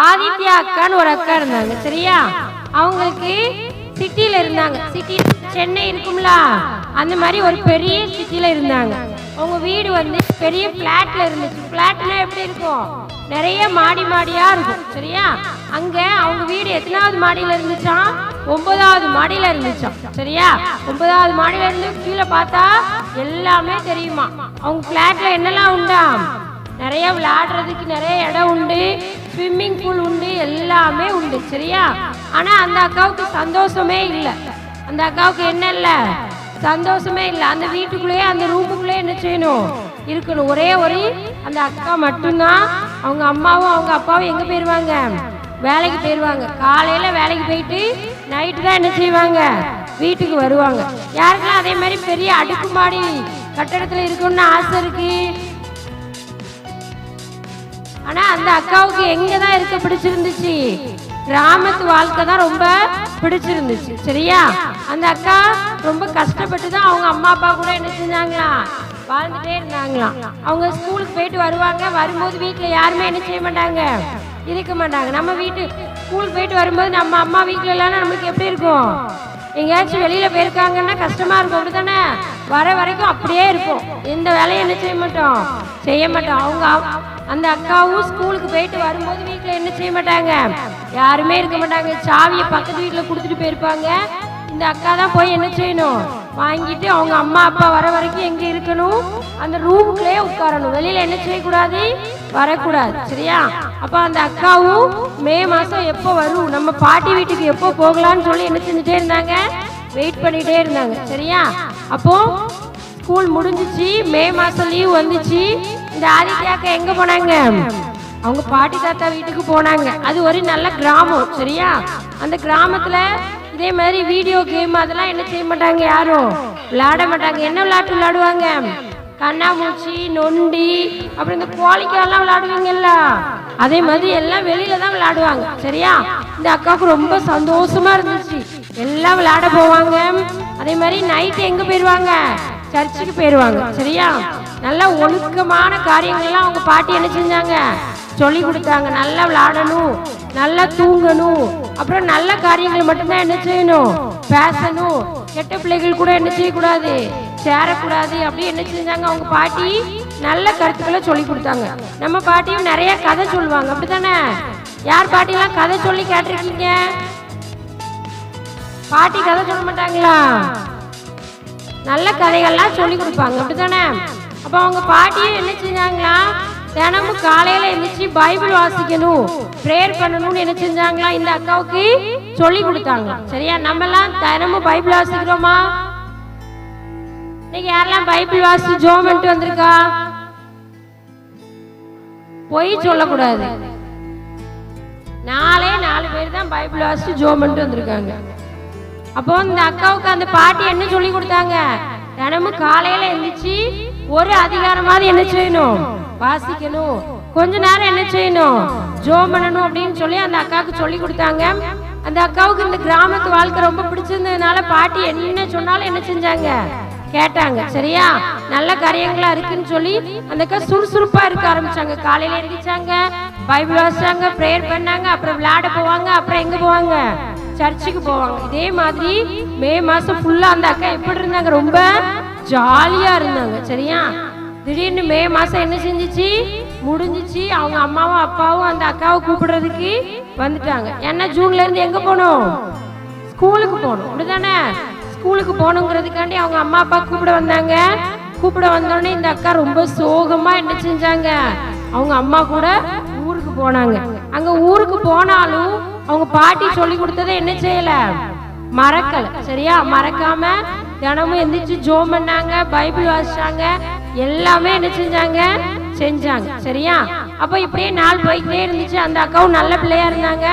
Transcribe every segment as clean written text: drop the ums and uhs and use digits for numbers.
ஆதித்யா அக்கான்னு ஒரு அக்கா இருந்தாங்க. சரியா, அவங்களுக்கு சிட்டியில இருந்தாங்க. சிட்டி சென்னை இருக்கும்ல, அந்த மாதிரி ஒரு பெரிய சிட்டியில இருந்தாங்க. அவங்க வீடு வந்து பெரிய பிளாட்ல இருந்துச்சு. பிளாட்னா எப்படி இருக்கும், நிறைய மாடி மாடியா இருக்கும். சரியா, அங்க அவங்க வீடு எத்தனாவது மாடியில இருந்துச்சாம், 9வது மாடியில இருந்துச்சாம். சரியா, 9வது மாடியில இருந்து கீழே பார்த்தா எல்லாமே தெரியுமா. அவங்க பிளாட்ல என்னெல்லாம் உண்டா, நிறைய விளையாடுறதுக்கு நிறைய இடம் உண்டு, ஸ்விம்மிங் பூல் உண்டு, எல்லாமே உண்டு. சரியா, ஆனா அந்த அக்காவுக்கு சந்தோஷமே இல்லை. அந்த அக்காவுக்கு என்ன இல்லை, சந்தோஷமே இல்லை. அந்த வீட்டுக்குள்ளேயே அந்த ரூமுக்குள்ளேயே என்ன செய்யணும், இருக்கணும். ஒரே ஒரு அந்த அக்கா மட்டும்தான். அவங்க அம்மாவும் அவங்க அப்பாவும் எங்க போயிடுவாங்க, வேலைக்கு போயிடுவாங்க. காலையில வேலைக்கு போயிட்டு நைட்டு தான் என்ன செய்வாங்க, வீட்டுக்கு வருவாங்க. யாருக்கெல்லாம் அதே மாதிரி பெரிய அடுக்குமாடி கட்டடத்துல இருக்கணும்னு ஆசை இருக்கு. ஆனா அந்த அக்காவுக்கு எங்கதான் இருக்க பிடிச்சிருந்துச்சு, கிராமத்து வாழ்க்கை தான் ரொம்ப பிடிச்சிருந்துச்சு. சரியா, அந்த அக்கா ரொம்ப கஷ்டப்பட்டு தான் அவங்க அம்மா அப்பா கூட என்ன செஞ்சாங்களாம், வாழ்ந்துட்டே இருந்தாங்களாம். அவங்க ஸ்கூலுக்கு போயிட்டு வருவாங்க. வரும்போது வீட்டுல யாருமே என்ன செய்ய மாட்டாங்க, இருக்க மாட்டாங்க. நம்ம வீட்டு ஸ்கூலுக்கு போயிட்டு வரும்போது நம்ம அம்மா வீட்டுல இல்லைன்னா நம்மளுக்கு எப்படி இருக்கும், எங்கேயாச்சும் வெளியில போயிருக்காங்கன்னா கஷ்டமா இருக்கும். அப்படித்தானே, வர வரைக்கும் அப்படியே இருப்போம், எந்த வேலையும் என்ன செய்ய மாட்டோம், செய்ய மாட்டோம். அவங்க அந்த அக்காவும் ஸ்கூலுக்கு போயிட்டு வரும்போது வீட்டுல என்ன செய்ய மாட்டாங்க, யாருமே இருக்க மாட்டாங்க. சாவியை பக்கத்து வீட்டுல கொடுத்துட்டு போயிருப்பாங்க. இந்த அக்கா தான் போய் என்ன செய்யணும், வாங்கிட்டு அவங்க அம்மா அப்பா வர வரைக்கும் எங்க இருக்கணும், அந்த ரூமுக்குள்ளேயே உட்காரணும். வெளியில என்ன செய்யக்கூடாது, வரக்கூடாது. சரியா, அப்ப அந்த அக்காவும் மே மாசம் எப்போ வரும், நம்ம பாட்டி வீட்டுக்கு எப்போ போகலான்னு சொல்லி என்ன செஞ்சுட்டே இருந்தாங்க, வெயிட் பண்ணிட்டே இருந்தாங்க. சரியா, அப்போ ஸ்கூல் முடிஞ்சிச்சு, மே மாசம் லீவ் வந்துச்சு. இந்த ஆதித்யாக்கா எங்க போனாங்க, அவங்க பாட்டி தாத்தா வீட்டுக்கு போனாங்க. அது ஒரு நல்ல கிராமம். சரியா, அந்த கிராமத்துல இதே மாதிரி வீடியோ கேம் அதெல்லாம் என்ன செய்ய மாட்டாங்க, யாரும் விளையாட மாட்டாங்க. என்ன விளையாட்டு விளையாடுவாங்க, கண்ணாமூச்சி, நொண்டி, அப்புறம் இந்த கோழிக்காலாம் விளையாடுவீங்கல்ல, அதே மாதிரி எல்லாம் வெளியில தான் விளையாடுவாங்க. சரியா, இந்த அக்காவுக்கு ரொம்ப சந்தோஷமா இருந்துச்சு. எல்லாம் விளையாட போவாங்க. அதே மாதிரி நைட்டு எங்க போயிடுவாங்க, சர்ச்சுக்கு போயிடுவாங்க. சரியா, நல்ல ஒழுக்கமான காரியங்கள்லாம் அவங்க பாட்டி என்ன செஞ்சாங்க, சொல்லி கொடுத்தாங்க. நல்லா விளையாடணும், நல்லா தூங்கணும், அப்புறம் நல்ல காரியங்கள் மட்டும்தான் என்ன செய்யணும், பேசணும். கெட்ட பிள்ளைகள் கூட என்ன செய்யக்கூடாது, சேரக்கூடாது. அப்படி என்ன செஞ்சாங்க அவங்க பாட்டி, நல்ல கருத்துக்களை சொல்லி கொடுத்தாங்க. நம்ம பாட்டியும் நிறைய கதை சொல்லுவாங்க. அப்படித்தானே, யார் பாட்டிலாம் கதை சொல்லி கேட்டிருக்கீங்க, பாட்டி கதை சொல்ல மாட்டாங்களா, நல்ல கதைகள்லாம் சொல்லி கொடுப்பாங்க. அப்படித்தானே, அப்ப அவங்க பாட்டியும் என்ன செஞ்சாங்களா, தினமும் காலையில எழுந்திரிச்சு பைபிள் வாசிக்கணும், பிரேயர் பண்ணணும்னு என்ன செஞ்சாங்களா, இந்த அக்காவுக்கு சொல்லி கொடுத்தாங்க. சரியா, நம்ம எல்லாம் தினமும் பைபிள் வாசிக்கிறோமா, இன்னைக்கு யாரெல்லாம் பைபிள் வாசி ஜோம் பண்ணிட்டு வந்திருக்கா, பொய் சொல்லக்கூடாது. 4 பேர் தான் பைபிள் வாசி ஜோம் பண்ணிட்டு வந்திருக்காங்க. அப்போ இந்த அக்காவுக்கு அந்த பாட்டி என்ன சொல்லி கொடுத்தாங்க, தினமும் காலையில எழுந்திரிச்சு ஒரு அதிகாரமாவது என்ன செய்யணும், வாசிக்கணும், கொஞ்ச நேரம் என்ன செய்யணும், ஜோம் பண்ணணும் அப்படின்னு சொல்லி அந்த அக்காவுக்கு சொல்லி கொடுத்தாங்க. அந்த அக்காவுக்கு இந்த கிராமத்து வாழ்க்கை ரொம்ப பிடிச்சிருந்ததுனால பாட்டி என்ன சொன்னாலும் என்ன செஞ்சாங்க, கேட்டாங்க. சரியா, நல்ல காரியங்களா இருக்குன்னு சொல்லி அந்த அக்கா சுறுசுறுப்பா இருக்க ஆரம்பிச்சாங்க. காலையில எழுந்திரிச்சாங்க, பைபிள் வாசிச்சாங்க, பிரேயர் பண்ணாங்க, அப்புறம் விளையாட போவாங்க, அப்புறம் எங்க போவாங்க, சர்ச்சுக்கு போவாங்க. இதே மாதிரி மே மாசம் ஃபுல்லா அந்த அக்கா எப்படி இருந்தாங்க, ரொம்ப ஜாலியா இருந்தாங்க. சரியா, திடீர்னு மே மாசம் என்ன செஞ்சிச்சு, முடிஞ்சிச்சு. அவங்க அம்மாவும் அப்பாவும் அந்த அக்காவை கூப்பிடுறதுக்கு வந்துட்டாங்க. ஏன்னா ஜூன்ல இருந்து எங்க போகணும், ஸ்கூலுக்கு போகணும். அப்படிதானே, ஸ்கூலுக்கு போகணுங்கிறதுக்காண்டி அவங்க அம்மா அப்பா கூப்பிட வந்தாங்க. கூப்பிட வந்தோடனே இந்த அக்கா ரொம்ப சோகமா என்ன செஞ்சாங்க, அவங்க அம்மா கூட ஊருக்கு போனாங்க. அங்க ஊருக்கு போனாலும் அவங்க பாட்டி சொல்லி கொடுத்ததை என்ன செய்யல, மறக்கல. சரியா, மறக்காம தினமும் எந்திரிச்சு ஜோம் பண்ணாங்க, பைபிள் வாசிச்சாங்க, எல்லாமே என்ன செஞ்சாங்க. சரியா, அப்ப இப்படியே நாள் போய்கிட்டே இருந்துச்சு. அந்த அக்காவும் நல்ல பிள்ளையா இருந்தாங்க.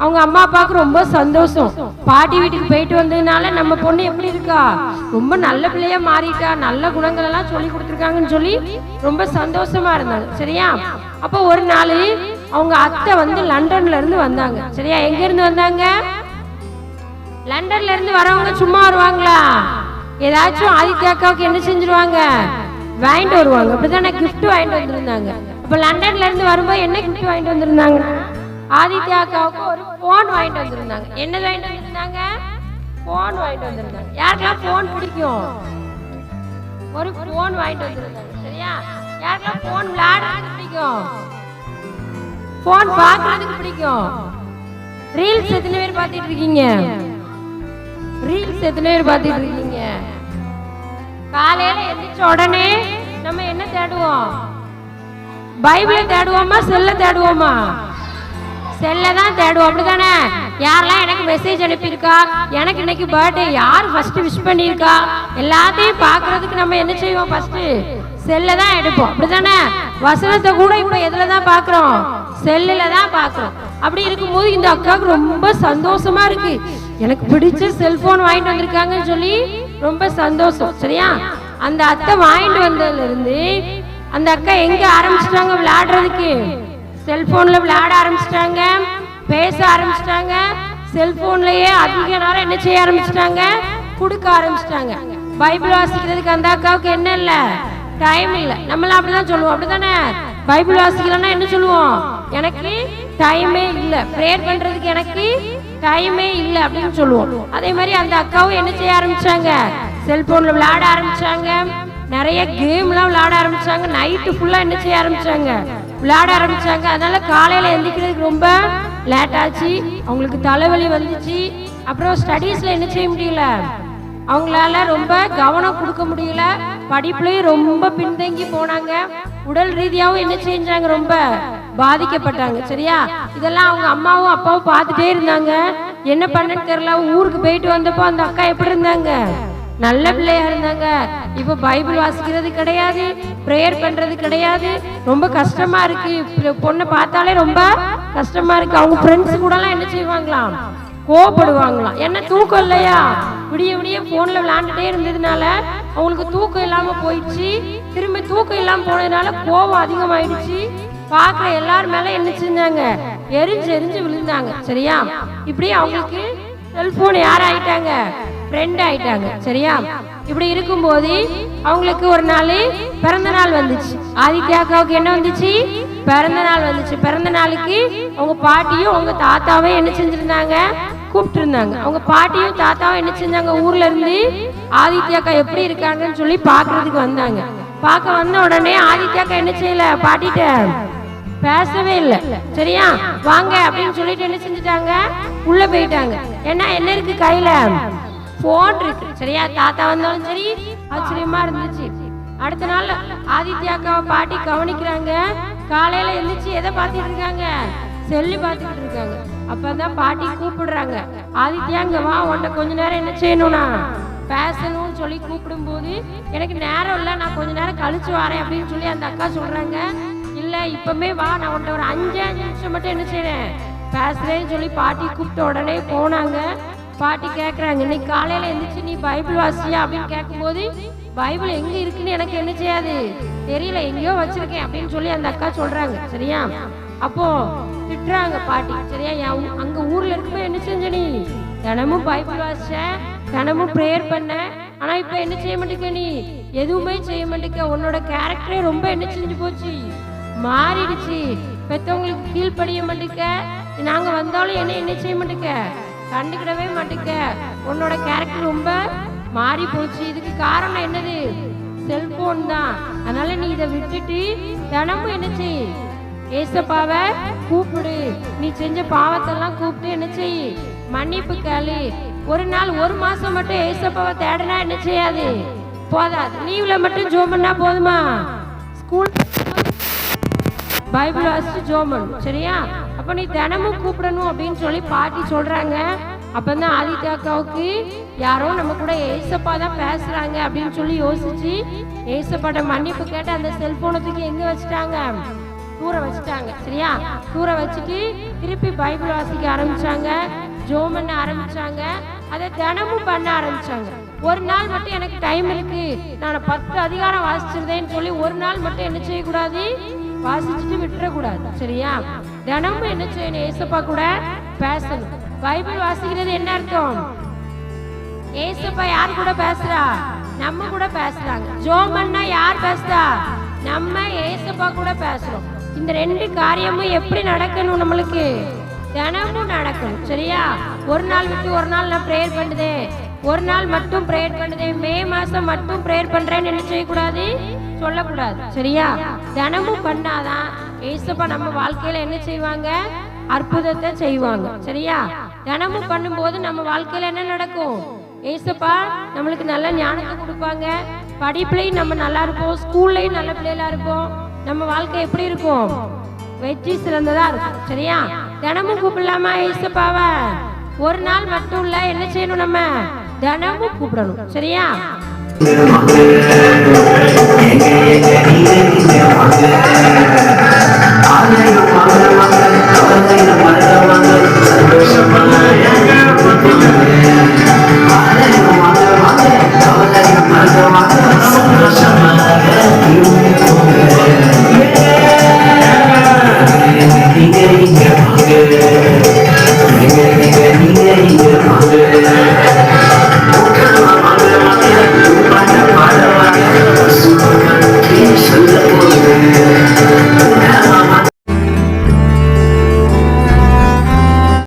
அவங்க அம்மா அப்பாவுக்கு ரொம்ப சந்தோஷம். பாட்டி வீட்டுக்கு போயிட்டு வந்ததுனால நம்ம பொண்ணு எப்படி இருக்கா, ரொம்ப நல்ல பிள்ளையா மாறிட்டா, நல்ல குணங்கள் எல்லாம் சொல்லி கொடுத்துருக்காங்கன்னு சொல்லி ரொம்ப சந்தோஷமா இருந்தாங்க. சரியா, அப்போ ஒரு நாள் அவங்க அத்தை வந்து லண்டன்ல இருந்து வந்தாங்க. சரியா, எங்க இருந்து வந்தாங்க, லண்டன்ல இருந்து வரவங்க சும்மா வருவாங்களா, ஏதாச்சும் ஆதித்யா அக்காவுக்கு என்ன செஞ்சிருவாங்க, வாங்கிட்டு வருவாங்க. அப்படித்தானே, கிஃப்ட் வாங்கிட்டு வந்திருந்தாங்க. அப்ப லண்டன்ல இருந்து வரும்போது என்ன கிஃப்ட் வாங்கிட்டு வந்திருந்தாங்க, ஆதித்யா அக்காவுக்கு ஒரு போன் வாங்கிட்டு வந்திருந்தாங்க. என்ன வாங்கிட்டு வந்திருந்தாங்க, போன் வாங்கிட்டு வந்திருந்தாங்க. யாருக்கெல்லாம் போன் பிடிக்கும், ஒரு போன் வாங்கிட்டு வந்திருந்தாங்க. சரியா, யாருக்கெல்லாம் போன் விளையாடுறதுக்கு பிடிக்கும், போன் பார்க்கறதுக்கு பிடிக்கும், ரீல்ஸ் எத்தனை பேர் பார்த்துட்டு இருக்கீங்க, ரீல்ஸ் எத்தனை பேர் பார்த்துட்டு இருக்கீங்க. காலையில எந்திரிச்ச உடனே நம்ம என்ன தேடுவோம், பைபிளை தேடுவோமா, செல்ல தேடுவோமா, செல்ல தான் தேடுவோம். அப்படிதானே, யாரெல்லாம் எனக்கு மெசேஜ் அனுப்பியிருக்கா, எனக்கு இன்னைக்கு பர்த்டே, யார் ஃபர்ஸ்ட் விஷ் பண்ணியிருக்கா, எல்லாத்தையும் பார்க்கறதுக்கு நம்ம என்ன செய்வோம், ஃபர்ஸ்ட் செல்ல தான் எடுப்போம். அப்படிதானே, வசனத்தை கூட இப்ப எதுல தான் பார்க்கிறோம், செல்லுல தான் பார்க்கிறோம். அப்படி இருக்கும்போது இந்த அக்காவுக்கு ரொம்ப சந்தோஷமா இருக்கு, எனக்கு பிடிச்ச செல்போன் வாங்கிட்டு வந்திருக்காங்கன்னு சொல்லி ரொம்ப சந்தோஷம். சரியா, அந்த அத்தை வாங்கிட்டு வந்ததுல இருந்து அந்த அக்கா எங்க ஆரம்பிச்சிட்டாங்க விளையாடுறதுக்கு, செல்போன்ல விளையாட ஆரம்பிச்சிட்டாங்க, பேச ஆரம்பிச்சிட்டாங்க. செல்போன்லயே அதிக நேரம் என்ன செய்ய ஆரம்பிச்சிட்டாங்க, கொடுக்க ஆரம்பிச்சிட்டாங்க. பைபிள் வாசிக்கிறதுக்கு அந்த அக்காவுக்கு என்ன இல்ல, டைம் இல்ல. நம்மளாம் அப்படிதான் சொல்லுவோம். அப்படித்தானே, பைபிள் வாசிக்கலன்னா என்ன சொல்லுவோம், எனக்கு டைமே இல்ல, பிரேயர் பண்றதுக்கு எனக்கு டைமே இல்லை அப்படின்னு சொல்லுவோம். அதே மாதிரி அந்த அக்காவும் என்ன செய்ய ஆரம்பிச்சாங்க, செல்போன்ல விளையாட ஆரம்பிச்சாங்க, நிறைய கேம்லாம் விளையாட ஆரம்பிச்சாங்க. நைட்டு ஃபுல்லா என்ன செய்ய ஆரம்பிச்சாங்க, விளையாட ஆரம்பிச்சாங்க. அதனால காலையில எந்திரிக்கிறதுக்கு ரொம்ப லேட் ஆச்சு, அவங்களுக்கு தலைவலி வந்துச்சு. அப்புறம் ஸ்டடீஸ்ல என்ன செய்ய முடியல, அவங்களால ரொம்ப கவனம் கொடுக்க முடியல, படிப்புலயும் ரொம்ப பின்தங்கி போனாங்க. உடல் ரீதியாவும் என்ன செஞ்சாங்க, ரொம்ப பாதிக்கப்பட்டாங்க. சரியா, இதெல்லாம் அவங்க அம்மாவும் அப்பாவும் பார்த்துட்டே இருந்தாங்க. என்ன பண்ணன்னு தெரியல. ஊருக்கு போயிட்டு வந்தப்போ அந்த அக்கா எப்படி இருந்தாங்க, நல்ல பிள்ளையா இருந்தாங்க. இப்ப பைபிள் வாசிக்கிறது கிடையாது, பிரேயர் பண்றது கிடையாது, ரொம்ப கஷ்டமா இருக்கு. பொண்ணை பார்த்தாலே ரொம்ப கஷ்டமா இருக்கு. அவங்க ஃப்ரெண்ட்ஸ் கூட எல்லாம் என்ன செய்வாங்களாம், கோவப்படுவாங்களாம். என்ன தூக்கம் இல்லையா, விடிய விடிய போன்ல விளையாண்டுட்டே இருந்ததுனால அவங்களுக்கு தூக்கம் இல்லாம போயிடுச்சு. திரும்ப தூக்கம் இல்லாம போனதுனால கோபம் அதிகமாயிடுச்சு. பாக்குற எல்லாரும் மேல என்ன செஞ்சாங்க, எரிஞ்சு விழுந்தாங்க. சரியா, இப்படி அவங்களுக்கு செல்போன் யார் ஆயிட்டாங்க, ஃப்ரெண்ட் ஆயிட்டாங்க. சரியா, இப்படி இருக்கும்போது அவங்களுக்கு ஒரு நாள் பிறந்த நாள் வந்துச்சு. ஆதித்யா அக்காவுக்கு என்ன வந்துச்சு, பிறந்த நாள் வந்துச்சு. பிறந்த நாளுக்கு அவங்க பாட்டியும் அவங்க தாத்தாவும் என்ன செஞ்சிருந்தாங்க, கூப்பிட்டு இருந்தாங்க. அவங்க பாட்டியும் தாத்தாவும் என்ன செஞ்சாங்க, ஊர்ல இருந்து ஆதித்யா அக்கா எப்படி இருக்காங்கன்னு சொல்லி பாக்குறதுக்கு வந்தாங்க. பார்க்க வந்த உடனே ஆதித்யா அக்கா என்ன செய்யல, பாட்டிட்ட பேசவே இல்லை. சரியா, வாங்க அப்படின்னு சொல்லிட்டு என்ன செஞ்சுட்டாங்க, உள்ள போயிட்டாங்க. ஏன்னா என்ன இருக்கு கையில, போன் இருக்கு. சரியா, தாத்தா வந்தாலும் சரி ஆச்சரியமா இருந்துச்சு. அடுத்த நாள் ஆதித்யா அக்காவை பாட்டி கவனிக்கிறாங்க. காலையில எழுந்திரிச்சு எதை பார்த்துட்டு இருக்காங்க, செல்லு பார்த்துக்கிட்டு இருக்காங்க. அப்பதான் பாட்டி கூப்பிடுறாங்க, ஆதித்யா இங்க வா, உன்ட்ட கொஞ்ச நேரம் என்ன செய்யணும்னா பேசணும்னு சொல்லி கூப்பிடும் போது எனக்கு நேரம் இல்லை, நான் கொஞ்ச நேரம் கழிச்சு வரேன் அப்படின்னு சொல்லி அந்த அக்கா சொல்றாங்க. இல்ல இப்பமே வா, நான் உன்ட்ட ஒரு 5 நிமிஷம் மட்டும் என்ன செய்யறேன் பேசுறேன்னு சொல்லி பாட்டி கூப்பிட்ட உடனே போனாங்க. பாட்டி கேட்குறாங்க, இன்னைக்கு காலையில எழுந்திரிச்சு நீ பைபிள் வாசியா அப்படின்னு கேட்கும்போது பைபிள் எங்க இருக்குன்னு எனக்கு என்ன செய்யாது தெரியல, எங்கேயோ வச்சிருக்கேன் அப்படின்னு சொல்லி அந்த அக்கா சொல்றாங்க. சரியா, அப்போ திட்டுறாங்க பாட்டி. சரியா, அங்க ஊர்ல இருக்கும்போது என்ன செஞ்ச, நீ தினமும் பைபிள் வாசிச்ச, தினமும் ப்ரேயர் பண்ண, ஆனா இப்ப என்ன செய்ய மாட்டேங்க, நீ எதுவுமே செய்ய மாட்டேங்க. உன்னோட கேரக்டரே ரொம்ப என்ன செஞ்சு போச்சு, மாறிடுச்சு. பெத்தவங்களுக்கு கீழ்ப்படிய மாட்டேங்க. நாங்க வந்தாலும் என்ன செய்ய மாட்டேங்க, கண்டுக்கிடவே மாட்டேங்க. உன்னோட கேரக்டர் ரொம்ப மாறி போச்சு. இதுக்கு காரணம் என்னது, செல்போன் தான். அதனால நீ இதை விட்டுட்டு தினமும் என்ன செய், ஏசப்பாவை கூப்பிடு. நீ செஞ்ச பாவத்தெல்லாம் கூப்பிட்டு என்ன செய், மன்னிப்பு கேளு. ஒரு நாள் ஒரு மாசம் மட்டும் ஏசப்பாவை தேடனா என்ன செய்யாது, போதாது. லீவ்ல மட்டும் ஜோம் பண்ணா போதுமா, ஸ்கூல் பைபிள் வாசிச்சு ஜோம் பண்ணு, சரியா? அப்ப நீ தினமும் கூப்பிடணும் அப்படின்னு சொல்லி பாட்டி சொல்றாங்க. அப்பதான் ஆதித்யா அக்காவுக்கு யாரோ நம்ம கூட ஏசப்பா தான் பேசுறாங்க அப்படின்னு சொல்லி யோசிச்சு ஏசப்பாட்ட மன்னிப்பு கேட்டு அந்த செல்போனத்துக்கு எங்க வச்சுட்டாங்க, தூர வச்சுட்டாங்க, சரியா? தூர வச்சுட்டு திருப்பி பைபிள் வாசிக்க ஆரம்பிச்சாங்க, ஜோம் பண்ண ஆரம்பிச்சாங்க. அதை தினமும் பண்ண ஆரம்பிச்சாங்க. ஒரு நாள் மட்டும் எனக்கு டைம் இருக்கு, நான் 10 அதிகாரம் வாசிச்சிருந்தேன்னு சொல்லி ஒரு நாள் மட்டும் என்ன செய்யக்கூடாது, வாசிச்சுட்டு விட்டுறக்கூடாது, சரியா? தினமும் என்ன செய்யணும், ஏசப்பா கூட பேசணும். பைபிள் வாசிக்கிறது என்ன அர்த்தம், ஏசப்பா யார் கூட பேசுறா, நம்ம கூட பேசுறாங்க. ஜோம் பண்ணா யார் பேசுறா, நம்ம ஏசப்பா கூட பேசுறோம். இந்த 2 காரியமும் எப்படி நடக்கணும், நம்மளுக்கு தினமும் நடக்கணும், சரியா? ஒரு நாள் விட்டு ஒரு நாள் நான் ப்ரேயர் பண்ணுதேன், ஒரு நாள் மட்டும் ப்ரேயர் பண்ணுதேன், மே மாசம் மட்டும் ப்ரேயர் பண்றேன்னு என்ன செய்யக்கூடாது, சொல்லக்கூடாது, சரியா? தினமும் பண்ணாதான் ஏசப்பா நம்ம வாழ்க்கையில என்ன செய்வாங்க, அற்புதத்தை செய்வாங்க, சரியா? தினமும் பண்ணும்போது நம்ம வாழ்க்கையில என்ன நடக்கும், ஏசப்பா நம்மளுக்கு நல்ல ஞானத்தை கொடுப்பாங்க. படிப்புலையும் நம்ம நல்லா இருப்போம், ஸ்கூல்லையும் நல்ல பிள்ளைகளா இருப்போம். நம்ம வாழ்க்கை எப்படி இருக்கும், வெற்றி சிறந்ததா இருக்கும், சரியா? தினமும் கூப்பிடலாமா ஏசப்பாவை? ஒரு நாள் மட்டும் இல்ல, என்ன செய்யணும், நம்ம தினமும் கூப்பிடணும், சரியா?